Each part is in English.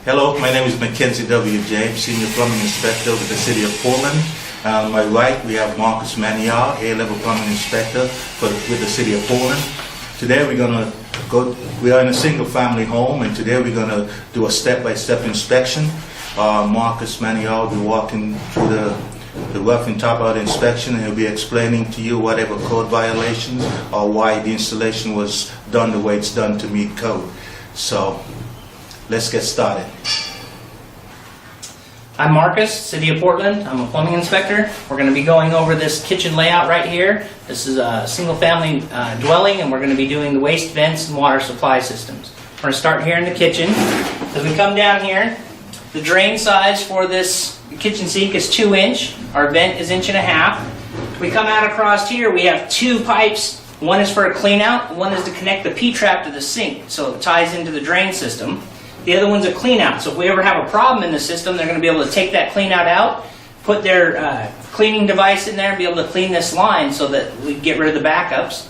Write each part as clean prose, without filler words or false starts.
Hello, my name is Mackenzie W. James, Senior Plumbing Inspector with the City of Portland. On my right, we have Marcus Manial, A-Level Plumbing Inspector with the City of Portland. Today we are in a single family home, and today we're going to do a step-by-step inspection. Marcus Manial will be walking through the rough and top-out inspection, and he'll be explaining to you whatever code violations or why the installation was done the way it's done to meet code. So, let's get started. I'm Marcus, City of Portland. I'm a plumbing inspector. We're going to be going over this kitchen layout right here. This is a single family dwelling, and we're going to be doing the waste vents and water supply systems. We're going to start here in the kitchen. As we come down here, the drain size for this kitchen sink is 2 inch. Our vent is 1.5 inches. We come out across here, we have 2 pipes. One is for a clean out, one is to connect the P-trap to the sink, so it ties into the drain system. The other one's a clean out, so if we ever have a problem in the system, they're going to be able to take that clean out, put their cleaning device in there and be able to clean this line so that we get rid of the backups.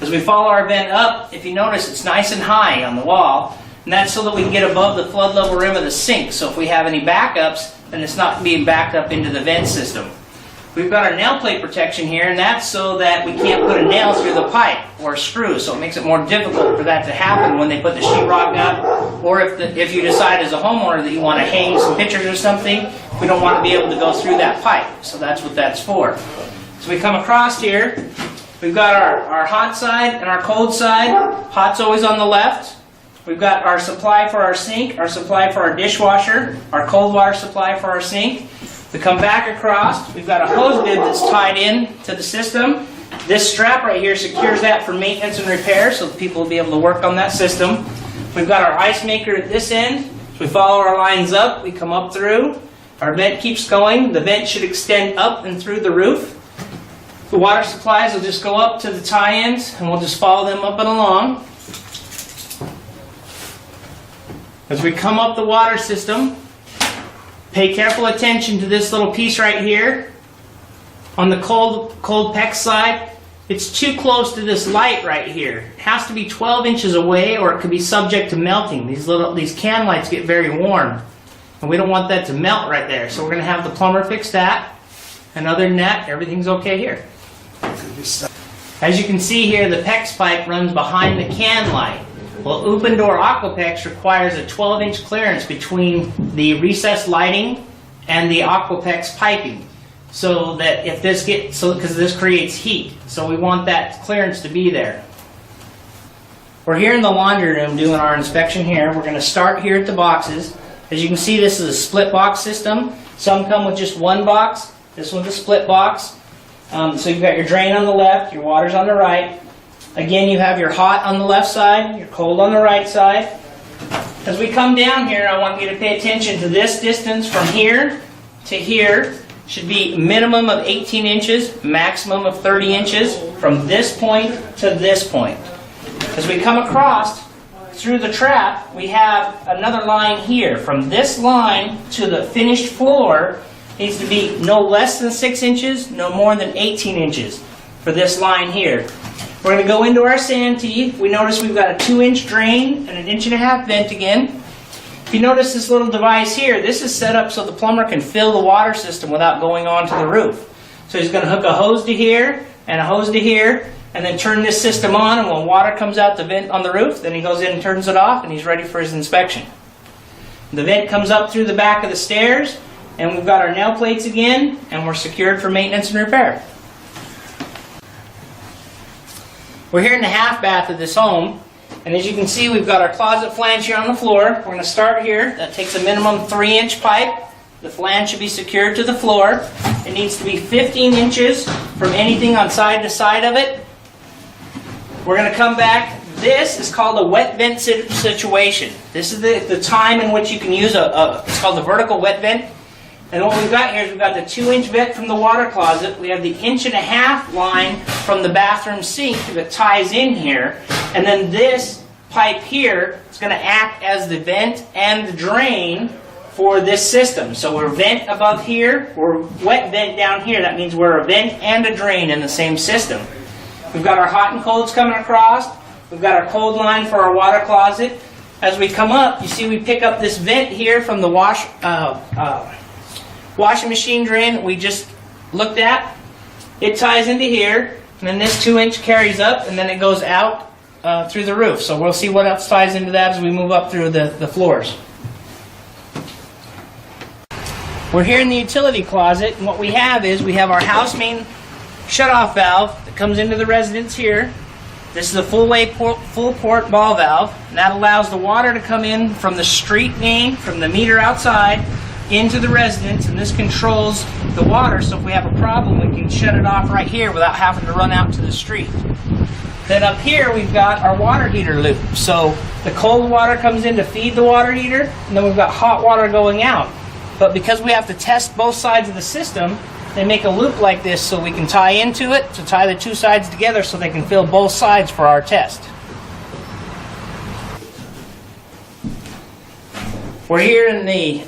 As we follow our vent up, if you notice, it's nice and high on the wall, and that's so that we can get above the flood level rim of the sink, so if we have any backups, then it's not being backed up into the vent system. We've got our nail plate protection here, and that's so that we can't put a nail through the pipe or a screw, so it makes it more difficult for that to happen when they put the sheetrock up, or if you decide as a homeowner that you want to hang some pictures or something, we don't want to be able to go through that pipe, so that's what that's for. So we come across here, we've got our hot side and our cold side. Hot's always on the left. We've got our supply for our sink, our supply for our dishwasher, our cold water supply for our sink. We come back across, we've got a hose bib that's tied in to the system. This strap right here secures that for maintenance and repair, so people will be able to work on that system. We've got our ice maker at this end. So we follow our lines up, we come up through. Our vent keeps going. The vent should extend up and through the roof. The water supplies will just go up to the tie-ins, and we'll just follow them up and along. As we come up the water system, pay careful attention to this little piece right here. On the cold PEX side, it's too close to this light right here. It has to be 12 inches away, or it could be subject to melting. These can lights get very warm, and we don't want that to melt right there. So we're going to have the plumber fix that. And other than that, everything's okay here. As you can see here, the PEX pipe runs behind the can light. Well, open door Aquapex requires a 12-inch clearance between the recessed lighting and the Aquapex piping, so that if this because this creates heat, so we want that clearance to be there. We're here in the laundry room doing our inspection here. We're going to start here at the boxes. As you can see, this is a split box system. Some come with just one box. This one's a split box. So you've got your drain on the left, your water's on the right. Again, you have your hot on the left side, your cold on the right side. As we come down here, I want you to pay attention to this distance from here to here. Should be minimum of 18 inches, maximum of 30 inches from this point to this point. As we come across through the trap, we have another line here. From this line to the finished floor needs to be no less than 6 inches, no more than 18 inches for this line here. We're going to go into our sand teeth. We notice we've got a 2-inch drain and an 1.5 inch vent again. If you notice this little device here, this is set up so the plumber can fill the water system without going onto the roof. So he's going to hook a hose to here and a hose to here, and then turn this system on, and when water comes out the vent on the roof, then he goes in and turns it off, and he's ready for his inspection. The vent comes up through the back of the stairs, and we've got our nail plates again, and we're secured for maintenance and repair. We're here in the half bath of this home, and as you can see, we've got our closet flange here on the floor. We're going to start here. That takes a minimum 3-inch pipe. The flange should be secured to the floor. It needs to be 15 inches from anything on side to side of it. We're going to come back. This is called a wet vent situation. This is the time in which you can use it's called the vertical wet vent. And what we've got here is we've got the 2-inch vent from the water closet. We have the 1.5 inch line from the bathroom sink that ties in here. And then this pipe here is going to act as the vent and the drain for this system. So we're vent above here, we're wet vent down here. That means we're a vent and a drain in the same system. We've got our hot and colds coming across. We've got our cold line for our water closet. as we come up, you see we pick up this vent here from the washing machine drain that we just looked at. It ties into here, and then this 2-inch carries up, and then it goes out through the roof. So we'll see what else ties into that as we move up through the floors. We're here in the utility closet, and what we have is we have our house main shutoff valve that comes into the residence here. This is a full port ball valve, and that allows the water to come in from the street main, from the meter outside, into the residence, and this controls the water, so if we have a problem we can shut it off right here without having to run out to the street. Then up here we've got our water heater loop, so the cold water comes in to feed the water heater, and then we've got hot water going out. But because we have to test both sides of the system, they make a loop like this so we can tie into it, to tie the two sides together so they can fill both sides for our test. We're here in the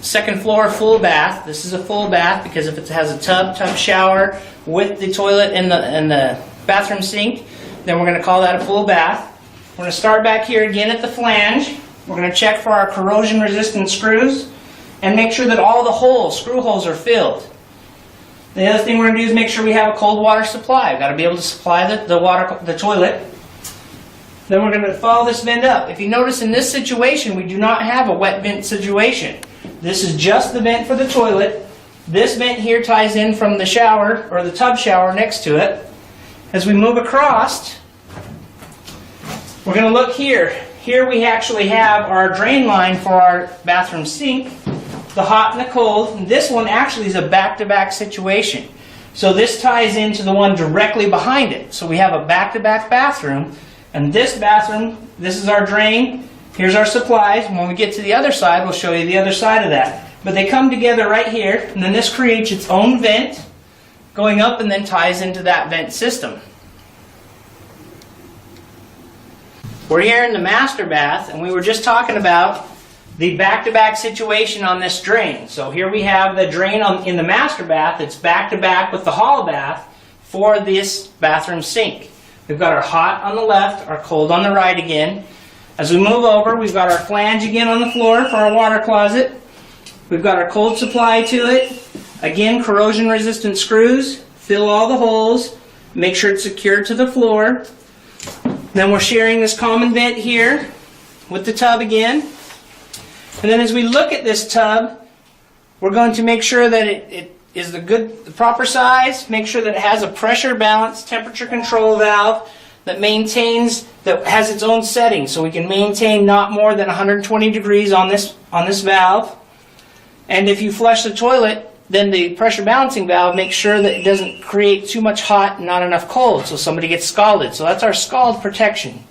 second floor full bath. This is a full bath because if it has a tub shower with the toilet and the bathroom sink, then we're going to call that a full bath. We're going to start back here again at the flange. We're going to check for our corrosion resistant screws and make sure that all the screw holes are filled. The other thing we're going to do is make sure we have a cold water supply. We've got to be able to supply the toilet. Then we're going to follow this vent up. If you notice in this situation, we do not have a wet vent situation. This is just the vent for the toilet. This vent here ties in from the shower, or the tub shower next to it. As we move across, we're going to look here. Here we actually have our drain line for our bathroom sink, the hot and the cold. And this one actually is a back-to-back situation. So this ties into the one directly behind it. So we have a back-to-back bathroom. And this bathroom, this is our drain. Here's our supplies. When we get to the other side, we'll show you the other side of that. But they come together right here, and then this creates its own vent going up and then ties into that vent system. We're here in the master bath, and we were just talking about the back-to-back situation on this drain. So here we have the drain in the master bath. It's back-to-back with the hall bath for this bathroom sink. We've got our hot on the left, our cold on the right again. As we move over, we've got our flange again on the floor for our water closet. We've got our cold supply to it. Again, corrosion resistant screws. Fill all the holes. Make sure it's secured to the floor. Then we're sharing this common vent here with the tub again. And then as we look at this tub, we're going to make sure that it is the proper size. Make sure that it has a pressure balance, temperature control valve that has its own setting, so we can maintain not more than 120 degrees on this valve. And if you flush the toilet, then the pressure balancing valve makes sure that it doesn't create too much hot and not enough cold, so somebody gets scalded. So that's our scald protection.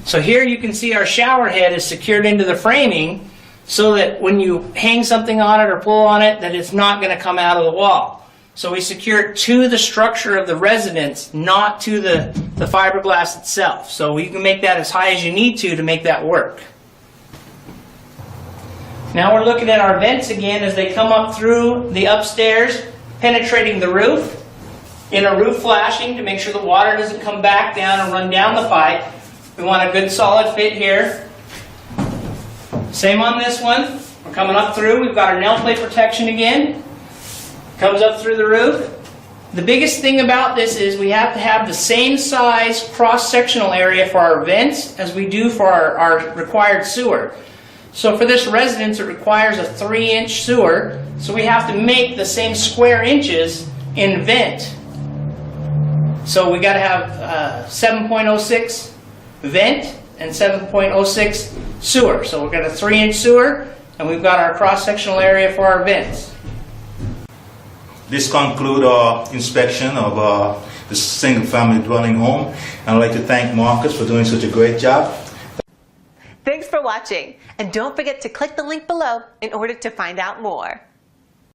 So here you can see our shower head is secured into the framing so that when you hang something on it or pull on it, that it's not going to come out of the wall. So we secure it to the structure of the residence, not to the fiberglass itself. So you can make that as high as you need to make that work. Now we're looking at our vents again as they come up through the upstairs, penetrating the roof in a roof flashing to make sure the water doesn't come back down and run down the pipe. We want a good solid fit here. Same on this one. We're coming up through. We've got our nail plate protection again. Comes up through the roof. The biggest thing about this is we have to have the same size cross-sectional area for our vents as we do for our required sewer. So for this residence, it requires a 3-inch sewer, so we have to make the same square inches in vent. So we got to have 7.06 vent and 7.06 sewer. So we've got a 3-inch sewer, and we've got our cross-sectional area for our vents. This concludes our inspection of the single-family dwelling home. And I'd like to thank Marcus for doing such a great job. Thanks for watching, and don't forget to click the link below in order to find out more.